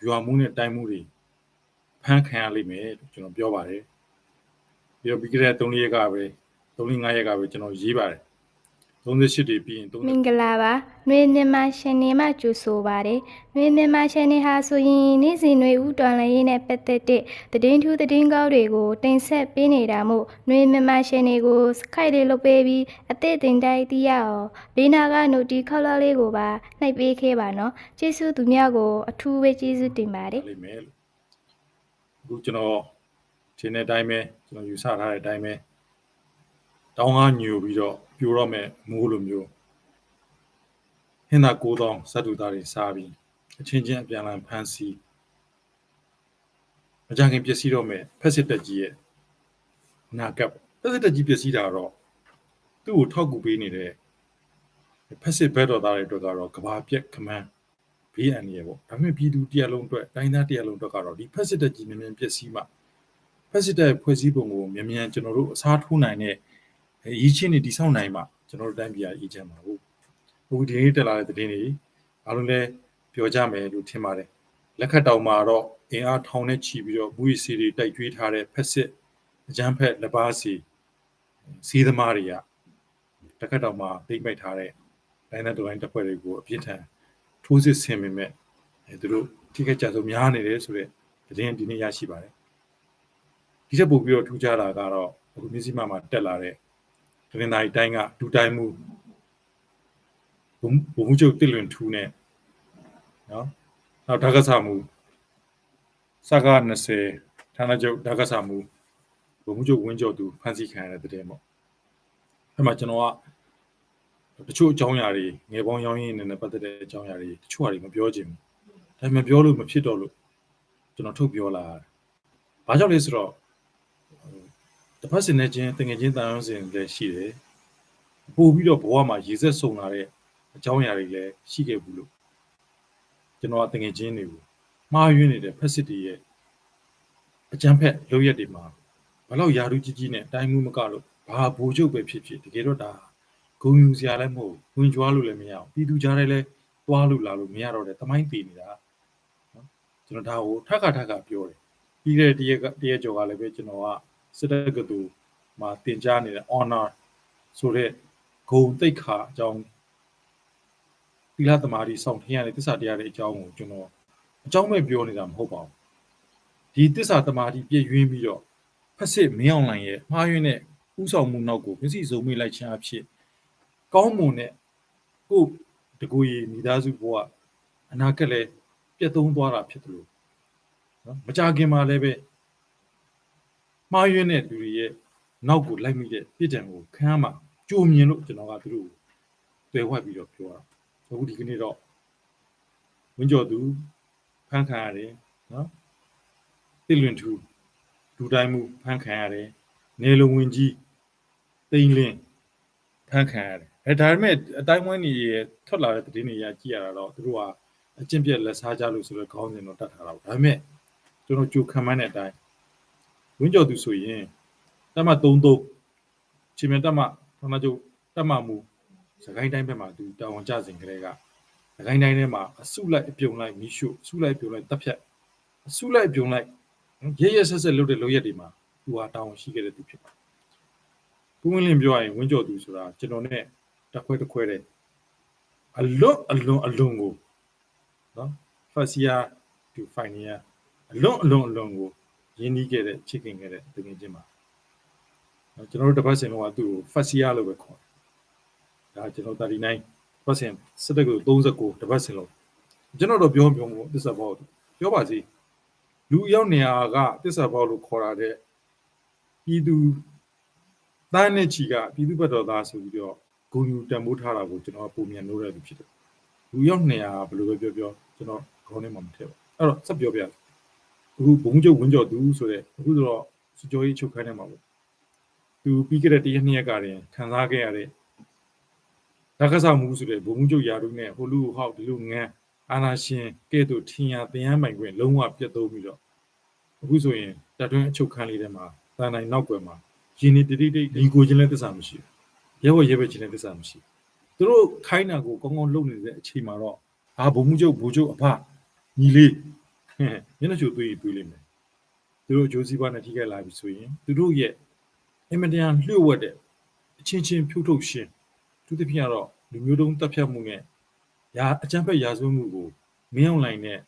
you are moon at time moody. Pan can limit, Pure body. You'll be great only a garbage, only I garbage, Jiba. Don't the city being မင်္ဂလာပါနှွေမြန်မာရှင်နေမှကြိုဆိုပါတယ်နှွေမြန်မာရှင်နေဟာဆိုရင်နေ့စဉ်နှွေဦးတော်လှန်ရေးနဲ့ပတ်သက်တဲ့သတင်းထူးသတင်းကောင်းတွေကိုတင်ဆက်ပေးနေတာမို့နှွေမြန်မာရှင်တွေကိုစခိုက်လေးလုပ်ပေးပြီးအသည့်တင်တိုင်းသိရအောင်လေးနာကနိုတီခေါက်လောက်လေးကိုပါနှိုက်ပေးခဲ့ပါနော်ကျေးဇူးသူများကိုအထူးပဲကျေးဇူးတင်ပါတယ် Good to know. Chin at time, you saw her at time. Down on you, pure me, mulum you. Hina go down, Sadudari Sabi, a changing of Yalan Pansy. A junking Piasido me, Pesitaji. Nakap, Pesitaji Piasida raw. Do talk be needed. A passive better than I took our Kabapia command. Be an evo. I may be do dear alone to Dina dear alone to Garo. The Pesitaji Mimian Piasima. Pesita Puesibo, Mimian General, Sartunine. Each in the sound naima, General Dambia, each and who did the Dini, Alune, Piojame, Lutimare, Lacadaumaro, in our town at Chibio, Bui City, Daiguit Hare, Pessit, Jampet, Labasi, see the Maria, Lacadauma, Big Metare, Dina to enter Perigo, Peter, Tusis him in me, and drew ticket as of Miani, the Dini Yashibare. Tisabubio Tujara Garo, Mizimama Delare. When I dang up 2 time move. Bumujo Tilwin Tune. Now Dagasamu Saga Nase, Tanajo Dagasamu, Bumujo Winjo to Fancy Can at the demo. Amachanoa the Chu Jonyari, Nebon Yoin and the Patate Jonyari, the Chuari of Biojim. Time of Biolu Mapidolu, do not took Biola. Bajol is raw. The person that thing agent in the Shire, who will Boama, Jesus Sonare, a Jonyari, she gave blue. You know what thing agent my unit, a pesity, a jampet, loya de ma. Palo Yaruji, Time Mumagalo, Bah Bojo Bepi, the Gerota, go use Yalamo, Winjualu Lemia, Pidu Jarele, Walu Lalu, Miaro, the Mine Pinida. You know how Taka Pure. Either dear Jogalebe, you know. Sedagadu, Martin Jani, honor, so that go take her, John Pilatamari, some here, this are the other John, you know. John may be only them, hope. Did this at the Marty be a video? Passive me online, my unit, who's on Munogo, this is only like sharp shit. Go moon, go the Gui, Nidazu Boa, and Akale, Piaton Boa Pietro. Majagima leve. My unit, now good like me get Pitan, Kama, Jumi look to know through. They wipe your pure. So would you get it all? When you do, Pancare, no? Billion 2 time Pancare, Nelo Winji, Dingling, Pancare. At I met a time when he told out the dinner Yakia through a champion less Hajalus or a cousin or that. I met. Don't know you come at that. When you do so, Tama don't do Chimetama, Tonajo, Tamamu, Sakai Dama do down jazzing Grega. A guy Nama, a Sula Pion like Mishu, Sula Pion like Tapia, a Sula Pion like yes as a little loyadima, who are down, she get it to people. William Joy, when you do so, Genone, Taquet Quere. A lot alone go. First year to find here, a long go. Yeni get it, chicken get it, the Jima. You know the person who do Fasialo record. You know 39%. Sadago, those ago, the vessel. General Biom, this about Yobazi. Luyonia, this about Corade. He do Dine Chiga, he do better last with your Guru Damutara, which you know, Pumi and Nura. Luyonia, Blue, you know, Conem Montero. Oh, Subjobia. Who Bunjo Winjo do so that who draw Joy Chokanema. To pick it at the Niagara, Kanzagare. Takasa Musule, Bunjo Yarune, Hulu, how the Lunga, Anashin, Keto, Tia, the Yamagrin, Loma Piato Milo. Who's in that don't chokali dema, than I knockema. Gini did it, Linguagin the Samshi. Yawa Yavachin the Samshi. Through Kaina go, Kongo Lone, the Chimaro, Abumujo Bujo apart. Nili. မျက်နှာချိုသွေးလိမ့်မယ်သူတို့ဂျိုးစီးပွားနဲ့ထိခိုက်လာပြီဆိုရင်သူတို့ရဲ့အင်မတန်လျှို့ဝှက်တဲ့အချင်းချင်းဖြုတ်ထုတ်ရှင်သူတစ်ပြည့်ကတော့လူမျိုးတုံးတပ်ဖြတ်မှုနဲ့အကြမ်းဖက်ရာဇဝတ်မှုကိုမင်းအောင်လှိုင်နဲ့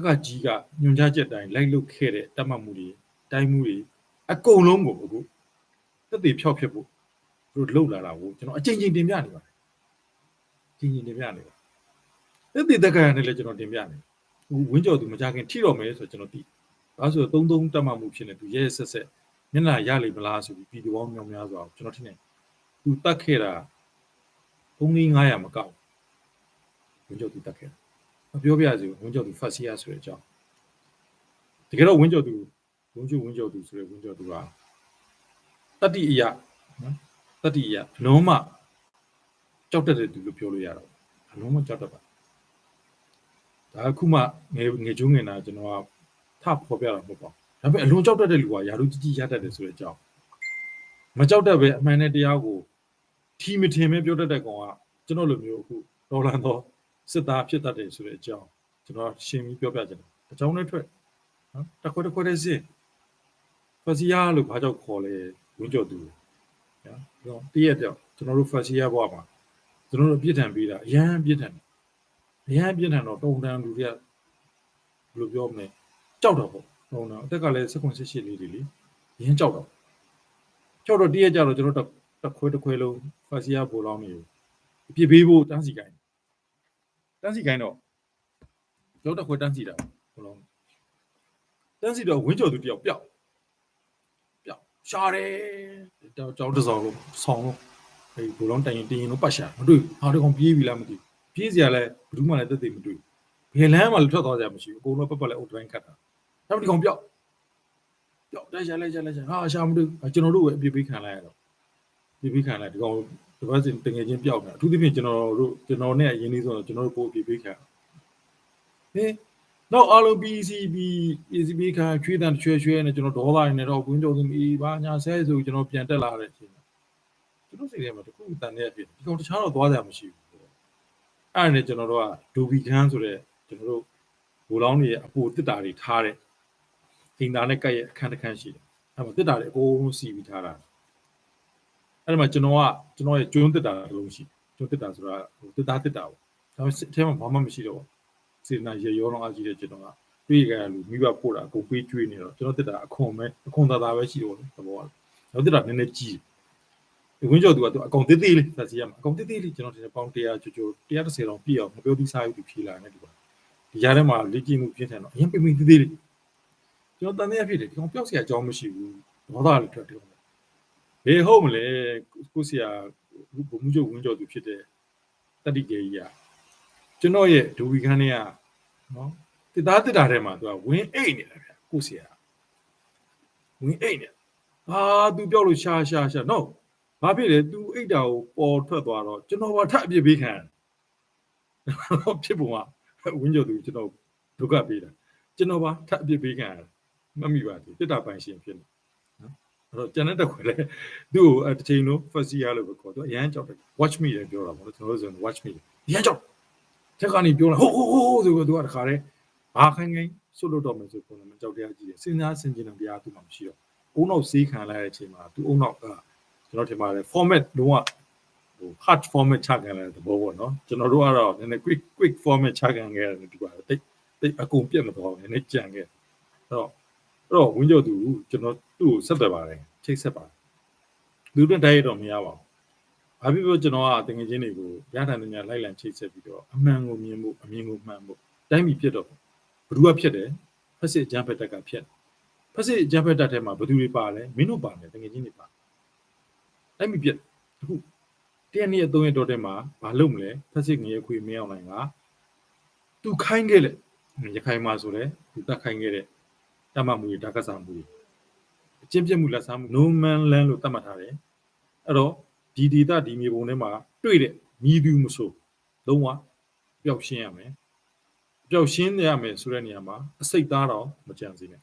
ကကြီးကညွှန်ကြားချက်တိုင်းလိုက်လုပ်ခဲ့တဲ့တတ်မှတ်မှုတွေတိုင်းမှုတွေအကုန်လုံးကိုအခုသက်သေဖြောက်ဖြစ်ဖို့သူတို့လှုပ်လာတာကိုကျွန်တော်အချိန်ချင်းတင်ပြနေပါတယ်ချင်းချင်းတင်ပြနေပါသက်သေတက္ကရာနဲ့လည်းကျွန်တော်တင်ပြနေဝင်းကျော်သူမကြခင်ထိတော့မယ်ဆိုကျွန်တော်သိဒါဆိုတော့3တတ်မှတ်မှုဖြစ်နေသူရဲဆက်မျက်နှာရလိမ့်မလားဆိုပြီးပြည်သူပေါင်းများများဆိုတော့ကျွန်တော်ထင်တယ်သူတတ်ခဲ့တာ3,900မကောက်ဝင်းကျော်သူတတ်ခဲ့မပြောပြရစီဝင်းကျော်သူဖတ်စီရဆိုတဲ့အကြောင်းတကယ်တော့ဝင်းကျော်သူဆိုတဲ့ဝင်းကျော်သူကတတိအယနော်တတိအယအလုံးမကြောက်တတ်တဲ့သူလို့ပြောလို့ရတော့အလုံးမကြောက်တတ်ပါဒါအခုမှငယ်ကျုံးငင်တာကျွန်တော်ကထဖော်ပြတာမဟုတ်ပါဘူးဒါပေမဲ့အလုံးကြောက်တတ်တဲ့လူကယာရုကြီးရတတ်တယ်ဆိုတဲ့အကြောင်းမကြောက်တတ်ပဲအမှန်နဲ့တရားကိုထီမထင်ပဲပြောတတ်တဲ့ကောင်ကကျွန်တော်လိုမျိုးအခုဒေါ်လာတော့စစ်သားဖြစ်တတ်တယ်ဆိုတဲ့အကြောင်းကျွန်တော်ရှင်းပြီးပြောပြချင်တယ်အကြောင်းနဲ့ထွက်နော်တစ်ခွက်တည်းစင်ဖစီယာလို့ဘာကြောင့်ခေါ်လဲဝင်းကျော်သူနော်တည့်ရတော့ကျွန်တော်တို့ဖစီယာဘွားမှာကျွန်တော်တို့ပြစ်ထန်ပေးတာအရန်ပြစ်ထန်တော့တုံတန်းလူတွေကဘယ်လိုပြောမလဲကြောက်တော့ပေါ့တုံတန်းအသက်ကလည်း18လေးတွေလေရင်းကြောက်တော့တည့်ရကြတော့ကျွန်တော်တစ်ခွဲလုံးဖစီယာဘိုးလောင်းနေပြစ်ပေးဖို့တန်းစီကိုင်းတော့ကျွန်တော်တစ်ခွဲတန်းစီတာဘိုးလောင်းတန်းစီတော့ဝင်းကျော်သူတယောက်ပျောက်ရှားတယ်ကြောက်တစောင်းလို့ဆောင်းလို့ဘိုးလောင်းတိုင်ရင်လို့ပတ်ရှာမတွေ့ဟာတကောင်ပြေးပြီလားမသိပြေးစရာလဲဘယ်သူမှလည်းတက်သိမတွေ့ဘယ်လမ်းမှလည်းထွက်သွားကြမရှိဘူးအကုန်လုံးပတ်လဲအုတ်တိုင်းခတ်တာနောက်ဒီကောင်ပျောက်တိုက်ရှာဟာရှာမတွေ့ကျွန်တော်တို့ပဲအပြစ်ပေးခံလိုက်ရတော့ပြစ်ပေးခံလိုက်ဒီကောင်ဒီဘက်စင်တငယ်ချင်းပျောက်နေတာအထူးသဖြင့်ကျွန်တော်နဲ့အရင်လေးဆိုတော့ကျွန်တော်တို့ပို့ပြစ်ပေးခံနောက်အားလုံး PCB ခံချွေးတန်ချွဲနဲ့ကျွန်တော်ဒေါသနေတော့ဝင်းကျော်သူဘာညာဆဲဆိုကျွန်တော်ပြန်တက်လာတဲ့အချိန်ကျွန်တော်စိတ်ထဲမှာတခုတန်နေဖြစ်ဒီကောင်တခြားတော့သွားကြမရှိဘူးအဲ့ဒါနဲ့ကျွန်တော်တို့ကဒိုဘီခန်းဆိုတဲ့ကျွန်တော်တို့ဘိုးလောင်းတွေရဲ့အပိုတစ်တာတွေထားတဲ့အိမ်သားနဲ့ကပ်ရဲ့အခန်းတစ်ခန်းရှိတယ်အဲ့မှာတစ်တာတွေအကုန်လုံးစီပြီးထားတာအဲ့မှာကျွန်တော်ရဲ့ကျွန်းတစ်တာတစ်လုံးရှိကျွန်းတစ်တာဆိုတာတစ်တာပေါ့ဒါပေမဲ့အထဲမှာဘာမှမရှိတော့စေနာရေရောတော့အကြည့်တဲ့ကျွန်တော်ကတွေ့ကြရလို့မိဘပို့တာအကုန်ပေးကျွေးနေတော့ကျွန်တော်တစ်တာအခွန်သာပဲရှိတော့သဘောကနောက်တစ်တာနည်းနည်းကြီးဝင်းကျော်သူကအကောင်သေးလေးဖတ်စီရမှာအကောင်သေးလေးကျွန်တော်တင်ပေါင်း100ကျော်130တောင်ပြည့်အောင်မပြောပြီးစားယူပြီးဖြေလာနေဒီကြားထဲမှာလေ့ကျင့်မှုပြင်းထန်တော့အရင်ပိတ်သေးလေးကျွန်တော်တန်တဲ့ဖြစ်တယ်ဒီကောင်ပျောက်เสียအကြောင်းမရှိဘူးဒေါသလေးထွက်တယ်ဘယ်ဟုတ်မလဲကိုဆရာဘုံမှုချုပ်ဝင်းကျော်သူဖြစ်တဲ့တတိကေကြီးကကျွန်တော်ရဲ့ဒူဝီခန်းထဲကနော်တစ်တာထဲမှာသူကဝင်းအိတ်နေတာဗျကိုဆရာဝင်းအိတ်နေသူပြောက်လို့ရှာနော်ဘာဖြစ်လဲသူအိတ်တာကိုပေါ်ထွက်သွားတော့ကျွန်တော်ဘာထအပြစ်ပေးခံဖြစ်ပုံကဝင်းကျော်သူကျွန်တော်ဒုက္ခပေးတာကျွန်တော်ဘာထအပြစ်ပေးခံမမိပါဘူးတစ်တာပိုင်ရှင်ဖြစ်နေနော်အဲ့တော့ကျန်တဲ့တစ်ခွဲလဲသူ့ကိုတစ်ချိန်လုံး first year လို့ပဲခေါ်သူအရန်ကြောက်တယ် watch me လည်းပြောတာပေါ့နော်ကျွန်တော်တို့ဆို watch me အရန်ကြောက်ချက်ကနေပြောလာဟိုးဆိုတော့သူကတခါတည်းဘာခိုင်းဆွတ်လို့တော့မယ်ဆိုပုံနဲ့ကြောက်တရားကြီးတယ်စဉ်းစားဆင်ခြင်တဲ့တရားသူမှမရှိတော့အုံနောက်စေးခံလိုက်တဲ့အချိန်မှာသူအုံနောက်ကကျွန်တော်ထင်ပါတယ် format လုံးဝhard format ချခံလိုက်တဲ့ဘောပေါ့နော်ကျွန်တော်တို့ကတော့နည်းနည်း quick format ချခံခဲ့ရတယ်ဒီပါတယ်တိတ်အကုန်ပြတ်မသွားဘူးနည်းနည်းကြံခဲ့အဲ့တော့ဝင်းကျော်သူကျွန်တော်သူ့ကိုဆက်သွယ်ပါတယ်ချိတ်ဆက်ပါတယ်သူတို့တိုက်ရတော့မရပါဘူးဘာဖြစ်လို့ကျွန်တော်ကတငယ်ချင်းတွေကိုရထန်နေများလိုက်လံချိတ်ဆက်ပြီးတော့အမှန်ကိုမြင်ဖို့အမြင်ကိုမှန်ဖို့တိုင်းပြည်ဖြစ်တော့ဘယ်သူကဖြစ်တယ်ဖက်စစ်အကြမ်းဖက်တပ်ကဖြစ်ဖက်စစ်အကြမ်းဖက်တပ်ထဲမှာဘယ်သူတွေပါလဲမင်းတို့ပါမယ်တငယ်ချင်းတွေပါတိုင်းပြည်ဖြစ်အခုတရက်နေ့3ရက်တော့တဲ့မှာမလုပ်မလဲဖက်စစ်ငရဲခွေမင်းအောင်နိုင်ကသူခိုင်းခဲ့လေရခိုင်မှာဆိုလဲသူတတ်ခိုင်းခဲ့တဲ့တမမှုတွေဓာတ်ကစားမှုတွေအကျင့်ပြတ်မှုလက်စားမှု no man land လို့သတ်မှတ်ထားတယ်အဲ့တော့ဒီဒေတာဒီမြေပုံထဲမှာတွေ့တဲ့မြည်သူမဆိုလုံးဝပျောက်ရှင်းရမယ်ဆိုတဲ့နေရာမှာအစိတ်သားတော့မကြံစေနဲ့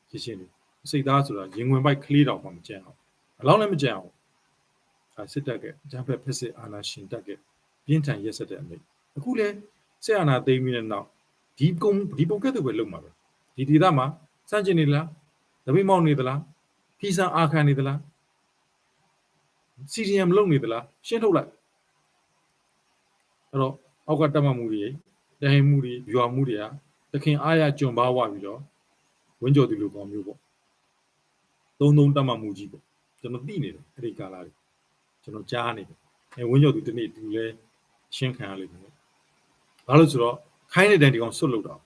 ရှင်းတယ်အစိတ်သားဆိုတာရင်ဝင်ပိုက်ကလေးတော့မှမကြံအောင်အလောင်းလည်းမကြံအောင်စစ်တပ်ကအကြမ်းဖက်ဖက်စစ်အာဏာရှင်တပ်ကပြင်းထန်ရက်စက်တဲ့အမိန့်အခုလဲစစ်အာဏာသိမ်းပြီးတဲ့နောက် ဒီပုံကဲ့သို့ပဲလုပ်မှာပဲဒီဒေသမှာစန့်ကျင်နေလားတပိမောက်နေသလားဖိစံအာခံနေသလား CDM လုပ်နေသလားရှင်းထုတ်လိုက်အဲ့တော့အောက်ကတက်မှတ်မှုတွေတဟိမှုတွေဗျူဟာမှုတွေကတခင်အားရကျွန်ပါဝပြီးတော့ဝင်းကြော်သူလိုကောင်မျိုးပေါ့သုံးတက်မှတ်မှုကြီးပေါ့ကျွန်တော်သိနေတယ်အဲ့ဒီကာလတွေကျွန်တော်ကြားနေတယ်ဝင်းကြော်သူဒီနေ့သူလဲရှင်းခံရလိမ့်မယ်ဘာလို့ဆိုတော့ခိုင်းတဲ့တိုင်ဒီကောင်ဆွတ်လို့တော့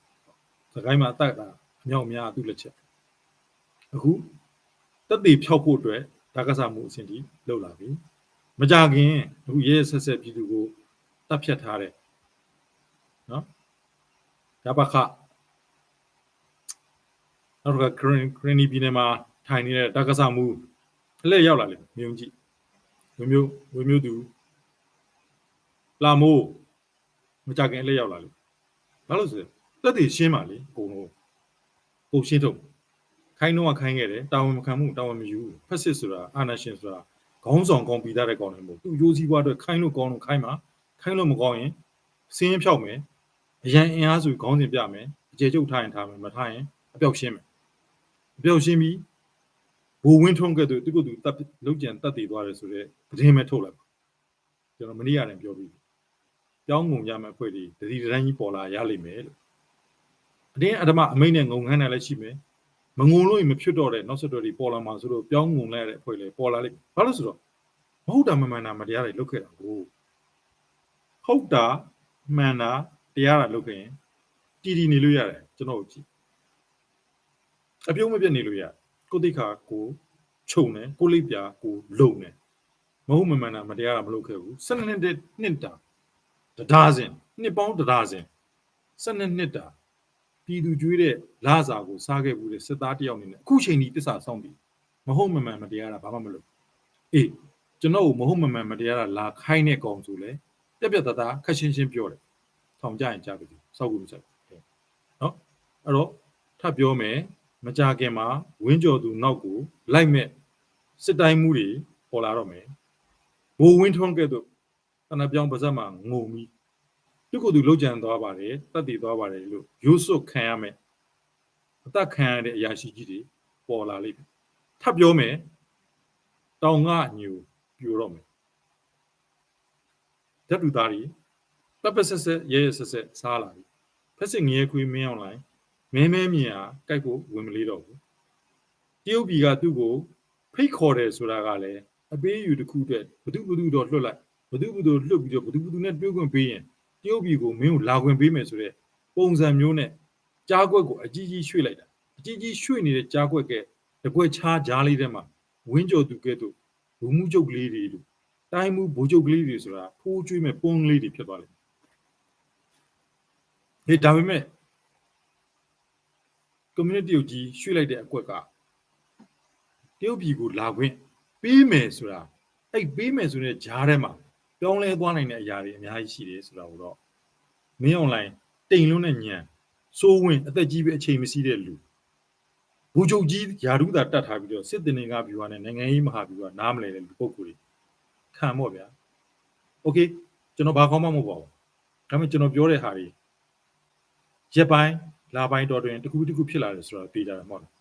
စကိုင်းမှာအတက်တာအမြောက်များသူ့လက်ချက်အခုတက်တည်ဖြောက်ဖို့အတွက်ဒါကစားမှုအဆင့်ကြီးလောက်လာပြီမကြခင်အခုရဲဆက်ဆက်ပြည်သူကိုတပ်ဖြတ်ထားတယ်နော်ရပခနောက်ကခရင်နီပြည်နယ်မှာထိုင်နေတဲ့ဒါကစားမှုအလဲရောက်လာလိမ့်မြုံကြည့်ဝမျိုးသူလာမိုးမကြခင်အလဲရောက်လာလိမ့်ဘာလို့ဆိုတက်တည်ရှင်းပါလေအကုန်လုံးပုံရှင်းထုတ်ခိုင်းတော့ခိုင်းခဲ့တယ်တာဝန်မခံမှုတာဝန်မယူဖက်စစ်ဆိုတာအာဏာရှင်ဆိုတာခေါင်းဆောင်ကောင်းပြီးသားတဲ့ကောင်းတယ်မဟုတ်သူရိုးစည်းပွားအတွက်ခိုင်းလို့ကောင်းလို့ခိုင်းမှာခိုင်းလို့မကောင်းရင်စင်းဖြောက်မယ်အရန်အင်အားစုခေါင်းစဉ်ပြမယ်အကျေကျုပ်ထားရင်ထားမယ်မထားရင်အပြောက်ရှင်းမယ်အပြောက်ရှင်းပြီးဘူဝင်းထုံးကဲ့သို့သူကသူတပ်လုံးကျန်တက်တည်သွားတယ်ဆိုတော့သတင်းမဲ့ထုတ်လိုက်ကျွန်တော်မနေ့ကတည်းကပြောပြီးပြောင်းငုံရမယ့်အဖွဲ့တွေတတိတန်းကြီးပေါ်လာရလိမ့်မယ်လို့အတင်းအဓမ္မအမိန့်နဲ့ငုံခန်းတယ်လည်းရှိမယ်မငုံလို့မဖြစ်တော့တဲ့နောက်ဆက်တွဲတွေပေါ်လာမှာဆိုတော့ပြောင်းငုံလိုက်တဲ့အဖွဲ့လေပေါ်လာလိမ့်ဘာလို့ဆိုတော့မဟုတ်တာမမှန်တာမတရားတွေလုပ်ခဲ့တာကိုဟုတ်တာမှန်တာတရားတာလုပ်ခဲ့ရင်တည်နေလို့ရတယ်ကျွန်တော်ကြည့်အပြုံးမပြတ်နေလို့ရကိုတိခါကိုခြုံတယ်ကိုလိပ်ပြာကိုလုံတယ်မဟုတ်မမှန်တာမတရားတာမလုပ်ခဲ့ဘူး12နှစ်တာဒါဇင်နှစ်ပေါင်းဒါဇင်12နှစ်တာပြည်သူကျွေးတဲ့လစာကိုစားခဲ့ဘူးတဲ့စစ်သားတယောက်နေနဲ့အခုချိန်ဒီတစ္ဆာဆောင်ပြီမဟုတ်မမှန်မတရားတာဘာမှမလုပ်အေးကျွန်တော်မဟုတ်မမှန်မတရားတာလာခိုင်းတဲ့ကောင်ဆိုလဲပြက်သားသားခက်ရှင်းရှင်းပြောတယ်ထောင်ကြရင်ကြားပြီစောက်ကူမဆက်နော်အဲ့တော့ထပ်ပြောမယ်မကြခင်မှာဝင်းကြော်သူနောက်ကိုလိုက်မဲ့စစ်တိုင်းမှုတွေပေါ်လာတော့မယ်ဘိုးဝင်းထွန်းကဲ့သို့တနပြောင်းပါဇက်မှာငုံပြီးသူကသူလှုပ်ကြံသွားပါတယ်တက်တည်သွားပါတယ်လို့ရိုးစွတ်ခံရမယ်အသက်ခံရတဲ့အရာရှိကြီးတွေပေါ်လာလိမ့်မယ်ထပ်ပြောမယ်တောင်ကညူပြိုတော့မယ်ဓာတ်တူသားတွေတပ်ပဆက်ဆက်ရဲဆက်ဆက်စားလာပြီဖက်စစ်ငရဲခွေးမင်းအောင်လိုက်မဲမြင်ဟာကြိုက်ဖို့ဝင်မလေးတော့ဘူးတရုတ်ပြည်ကသူ့ကိုဖိတ်ခေါ်တယ်ဆိုတာကလည်းအပေးယူတစ်ခုအတွက်ဘသူတော့လွတ်လိုက်ဘသူလွတ်ပြီးတော့ဘသူနဲ့တွေးခွင့်ပေးရင်တရုတ်ပြည်ကိုမင်းကိုလာခွင့်ပေးမယ်ဆိုတဲ့ပုံစံမျိုးနဲ့ကြားကွက်ကိုအကြီးကြီးရွှေ့လိုက်တာအကြီးကြီးရွှေ့နေတဲ့ကြားကွက်ကတကွက်ချားကြားလေးထဲမှာဝင်းကြော်သူကဲ့သို့ဘူမှုကျုပ်ကလေးတွေလို့တိုင်းမှုဘိုးကျုပ်ကလေးတွေဆိုတာထိုးကျွေးမဲ့ပုံးလေးတွေဖြစ်သွားလိမ့်မယ်ဒါပေမဲ့community ကိုကြီးရွှေ့လိုက်တဲ့အကွက်ကတရုတ်ပြည်ကိုလာခွင့်ပေးမယ်ဆိုတာအဲ့ပေးမယ်ဆိုတဲ့ဂျားထဲမှာပြောင်းလဲသွားနိုင်တဲ့အရာတွေအများကြီးရှိတယ်ဆိုတာကိုတော့မင်းအွန်လိုင်းတိမ်လုံးနဲ့ညံစိုးဝင်အသက်ကြီးပဲအချိန်မရှိတဲ့လူဘူချုပ်ကြီးယာရုသာတတ်ထားပြီးတော့စစ်တင်နေကဗျူဟာနဲ့နိုင်ငံရေးမဟာဗျူဟာနားမလဲတဲ့လူပုဂ္ဂိုလ်တွေခံပေါ့ဗျာโอเคကျွန်တော်ဘာကောင်းမှမဟုတ်ပါဘူးဒါပေမဲ့ကျွန်တော်ပြောတဲ့ဟာတွေရက်ပိုင်းလာပိုင်းတော်တွင်တစ်ခုဖြစ်လာတယ်ဆိုတော့သိကြတယ်မဟုတ်လား